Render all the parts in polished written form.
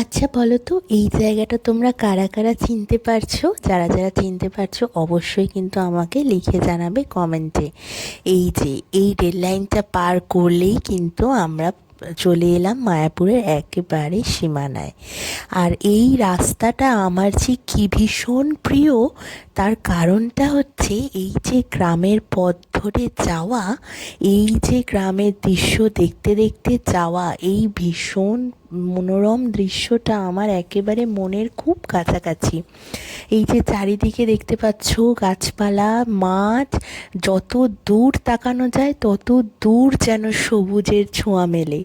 আচ্ছা বলো তো, এই জায়গাটা তোমরা কারা কারা চিনতে পারছো? যারা যারা চিনতে পারছো অবশ্যই কিন্তু আমাকে লিখে জানাবে কমেন্টে। এই যে এই রেল লাইনটা পার করলেই কিন্তু আমরা চলে এলাম মায়াপুরের একেবারে সীমানায়। আর এই রাস্তাটা আমার যে কী ভীষণ প্রিয়, তার কারণটা হচ্ছে এই যে গ্রামের পথ ধরে যাওয়া, এই যে গ্রামের দৃশ্য দেখতে দেখতে যাওয়া, এই ভীষণ মনোরম দৃশ্যটা আমার একেবারে মনের খুব কাছাকাছি। এই যে চারিদিকে দেখতে পাচ্ছ গাছপালা, মাঠ, যত দূর তাকানো যায় তত দূর যেন সবুজের ছোঁয়া মেলে।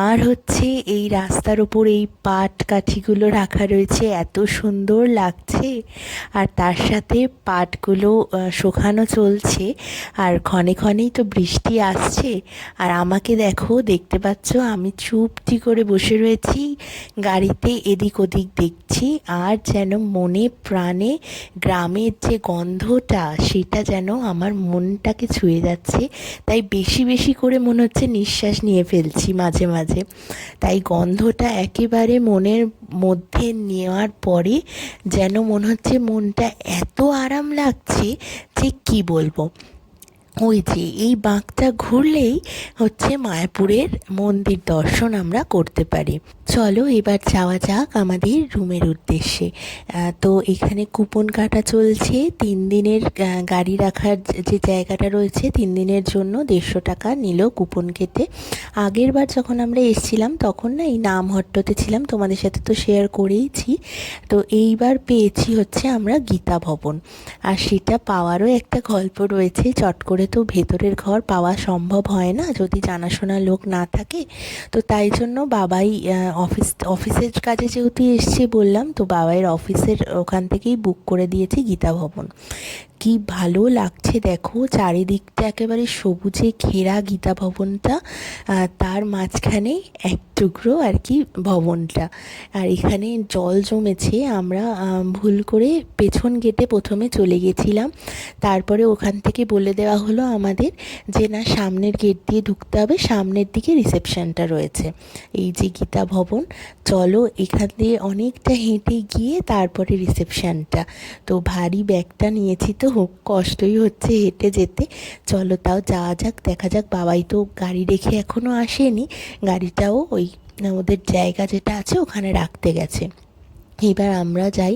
আর হচ্ছে এই রাস্তার ওপর এই পাট কাঠিগুলো রাখা রয়েছে, এত সুন্দর লাগছে। আর তার সাথে পাটগুলো শুকানো চলছে, আর ক্ষণে ক্ষণেই তো বৃষ্টি আসছে। আর আমাকে দেখো, দেখতে পাচ্ছ আমি চুপটি করে বসে রয়েছি গাড়িতে, এদিক ওদিক দেখছি। আর যেন মনে প্রাণে গ্রামের যে গন্ধটা, সেটা যেন আমার মনটাকে ছুঁয়ে যাচ্ছে। তাই বেশি বেশি করে মনে হচ্ছে নিঃশ্বাস নিয়ে ফেলছি মাঝে মাঝে। তাই গন্ধটা একেবারে মনের মধ্যে নেওয়ার পরে যেন মনে হচ্ছে মনটা এত আরাম লাগছে যে কি বলবো। ওই যে এই বাঁকটা ঘুরলেই হচ্ছে মায়াপুরের মন্দির দর্শন আমরা করতে পারি। চলো এবার যাওয়া যাক আমাদের রুমের উদ্দেশ্যে। তো এখানে কুপন কাটা চলছে 3 দিনের। গাড়ি রাখার যে জায়গাটা রয়েছে, 3 দিনের জন্য 150 টাকা নিল কুপন কেটে। আগের বার যখন আমরা এসেছিলাম তখন না এই নামহট্টতে ছিলাম, তোমাদের সাথে তো শেয়ার করেইছি। তো এইবার পেয়েছি হচ্ছে আমরা গীতা ভবন। আর সেটা পাওয়ারও একটা গল্প রয়েছে। চট করে তো ভেতরের ঘর পাওয়া সম্ভব হয় না যদি জানাশোনা লোক না থাকে। তো তাই জন্য বাবাই অফিসের কাজে যেহেতু এসছে বললাম, তো বাবাইয়ের অফিসের ওখান থেকেই বুক করে দিয়েছি গীতা ভবন। কি ভালো লাগছে দেখো, চারিদিকটা একেবারে সবুজে ঘেরা গীতা ভবনটা। তার মাঝখানে এক টুকরো আর কি ভবনটা। আর এখানে জল জমেছে, আমরা ভুল করে পেছন গেটে প্রথমে চলে গেছিলাম। তারপরে ওখান থেকে বলে দেওয়া হলো আমাদের যে না, সামনের গেট দিয়ে ঢুকতে হবে, সামনের দিকে রিসেপশনটা রয়েছে। এই যে গীতা ভবন, চলো এখান দিয়ে অনেকটা হেঁটে গিয়ে তারপরে রিসেপশনটা। তো ভারী ব্যাগটা নিয়েছি তো কষ্টই হচ্ছে হেঁটে যেতে। চলো তাও যাওয়া যাক, দেখা যাক। বাবাই তো গাড়ি রেখে এখনও আসেনি, গাড়িটাও ওই ওদের জায়গা যেটা আছে ওখানে রাখতে গেছে। এবার আমরা যাই।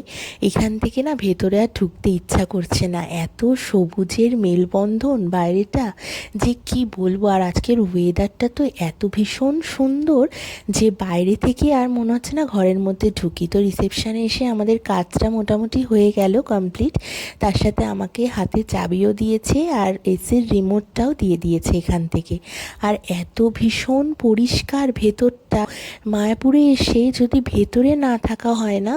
এখান থেকে না ভেতরে আর ঢুকতে ইচ্ছা করছে না, এত সবুজের মেলবন্ধন বাইরেটা যে কি বলবো। আর আজকের ওয়েদারটা তো এত ভীষণ সুন্দর যে বাইরে থেকে আর মনে হচ্ছে না ঘরের মধ্যে ঢুকি। তো রিসেপশানে এসে আমাদের কাজটা মোটামুটি হয়ে গেল কমপ্লিট। তার সাথে আমাকে হাতে চাবিও দিয়েছে আর এসির রিমোটটাও দিয়ে দিয়েছে এখান থেকে। আর এত ভীষণ পরিষ্কার ভেতরটা। মায়াপুরে এসে যদি ভেতরে না থাকা হয় না,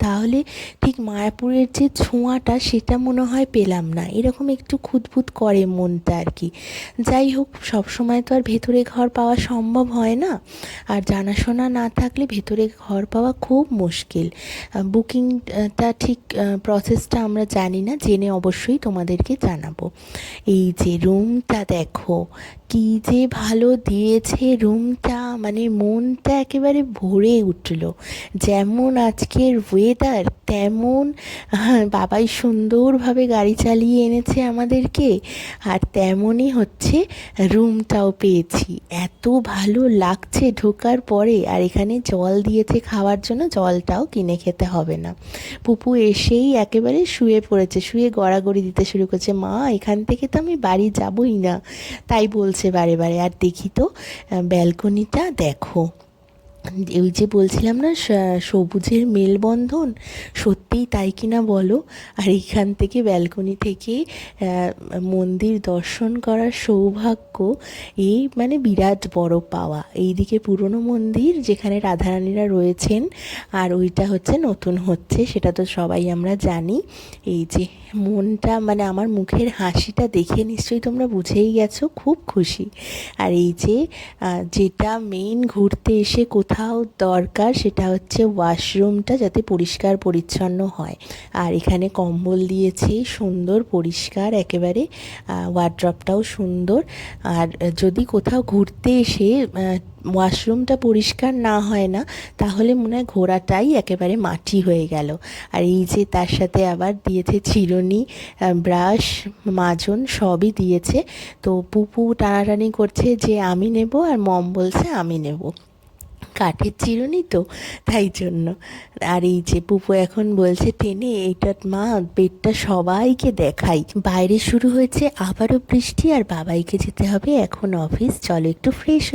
তাহলে ঠিক মায়াপুরের যে ছোঁয়াটা সেটা মনে হয় পেলাম না, এরকম একটু খুঁতখুত করে মনটা আর কি। যাই হোক, সবসময় তো আর ভেতরে ঘর পাওয়া সম্ভব হয় না। আর জানাশোনা না থাকলে ভেতরে ঘর পাওয়া খুব মুশকিল। বুকিংটা ঠিক প্রসেসটা আমরা জানি না, জেনে অবশ্যই তোমাদেরকে জানাবো। এই যে রুমটা দেখো, কি যে ভালো দিয়েছে রুমটা, মানে মনটা একেবারে ভরে উঠল। যেমন আজকের ওয়েদার তেমন বাবাই সুন্দরভাবে গাড়ি চালিয়ে এনেছে আমাদেরকে। আর তেমনই হচ্ছে রুমটাও পেয়েছি, এত ভালো লাগছে ঢোকার পরে। আর এখানে জল দিয়েছে খাওয়ার জন্য, জলটাও কিনে খেতে হবে না। পুপু এসেই একেবারে শুয়ে পড়েছে, শুয়ে গড়াগড়ি দিতে শুরু করছে, মা এখান থেকে তো আমি বাড়ি যাবই না, তাই বলছে বারে বারে। আর দেখি তো ব্যালকনিটা দেখো, ওই যে বলছিলাম না সবুজের মেলবন্ধন, সত্যিই তাই কিনা বলো। আর এইখান থেকে ব্যালকনি থেকে মন্দির দর্শন করার সৌভাগ্য, এই মানে বিরাট বড় পাওয়া। এইদিকে পুরনো মন্দির যেখানে রাধারানীরা রয়েছেন, আর ওইটা হচ্ছে নতুন হচ্ছে, সেটা তো সবাই আমরা জানি। এই যে মনটা, মানে আমার মুখের হাসিটা দেখে নিশ্চয়ই তোমরা বুঝেই গেছো, খুব খুশি। আর এই যে যেটা মেইন ঘুরতে এসে কোথাও দরকার সেটা হচ্ছে ওয়াশরুমটা যাতে পরিষ্কার পরিচ্ছন্ন হয়। আর এখানে কম্বল দিয়েছি সুন্দর পরিষ্কার একেবারে, ওয়ার্ড্রপটাও সুন্দর। আর যদি কোথাও ঘুরতে এসে ওয়াশরুমটা পরিষ্কার না হয় না, তাহলে মনে হয় ঘোরাটাই একেবারে মাটি হয়ে গেল। আর এই যে তার সাথে আবার দিয়েছে চিরুনি, ব্রাশ, মাজন সবই দিয়েছে। তো পুপু টানাটানি করছে যে আমি নেব, আর মম বলছে আমি নেব, কাঠের চিরুনি তো তাই জন্য। আর এই যে পুপু এখন বলছে টেনে, এইটা মা বেডটা সবাইকে দেখাই। বাইরে শুরু হয়েছে আবারও বৃষ্টি, আর বাবাইকে যেতে হবে এখন অফিস। চলো একটু ফ্রেশ